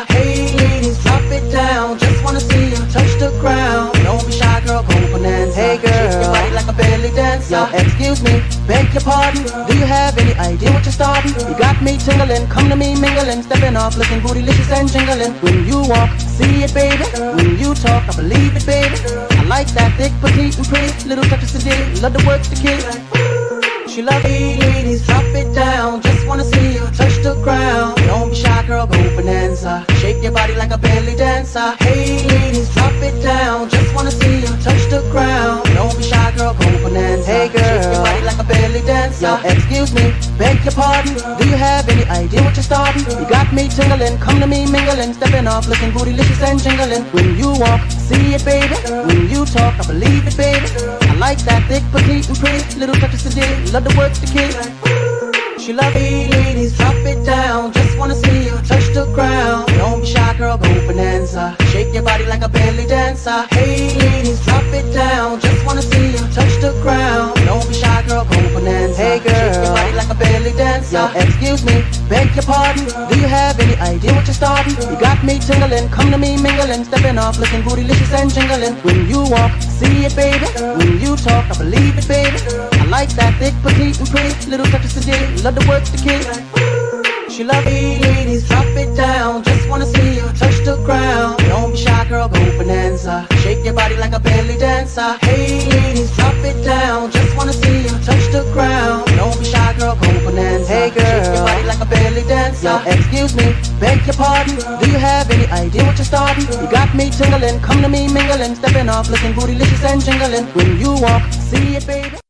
Hey ladies, drop it down. Just wanna see you touch the ground. Don't be shy, girl, go bonanza. Hey girl, shake your body like a belly dancer. Yo, excuse me, beg your pardon. Do you have any idea what you're starting? You got me tingling, come to me mingling, stepping off, looking bootylicious and jingling. When you walk, see it, baby. When you talk, I believe it, baby. I like that thick, petite, and pretty. Little touches to dig, love the work the kid. She love it, ladies, drop it down. Just wanna see you touch the ground. Don't be shy, girl, go bonanza. Shake your body like a belly dancer. Hey, ladies, drop it down. Just wanna see you touch the ground. Don't be shy, girl, go bonanza. Hey, girl, shake your body like a belly dancer. Yo, excuse me, beg your pardon. Do you have any idea what you're starting? You got me tingling, come to me mingling, stepping off, looking bootylicious and jingling. When you walk, see it, baby. When you talk, I believe it, baby. I like that thick, petite, and pretty. Little touches to dig, love the work the kid. She love it, ladies, drop it down. Just wanna see you touch the ground. Don't be shy, girl, go bonanza. Shake your body like a belly dancer. Hey, ladies, drop it down. Just wanna see you touch the ground. Don't be shy, girl, go bonanza. Hey, girl, shake your body like a belly dancer. Yo, excuse me, beg your pardon. Do you have any idea what you're starting? You got me tingling, come to me mingling, stepping off, looking bootylicious and jingling. When you walk, see it, baby. When you talk, I believe it, baby. I like that thick, petite, and pretty. Little touches to dig, love the work the kid. She love it, ladies, drop it down. Just wanna see you touch the ground. Don't be shy, girl, go bonanza. Shake your body like a belly dancer. Hey, ladies, drop it down. Just wanna see you touch the ground. Don't be shy, girl, go bonanza. Hey, girl, shake your body like a belly dancer. Yo, excuse me, beg your pardon. Do you have any idea what you're starting? You got me tingling, come to me mingling, stepping off, looking bootylicious and jingling. When you walk, see it, baby.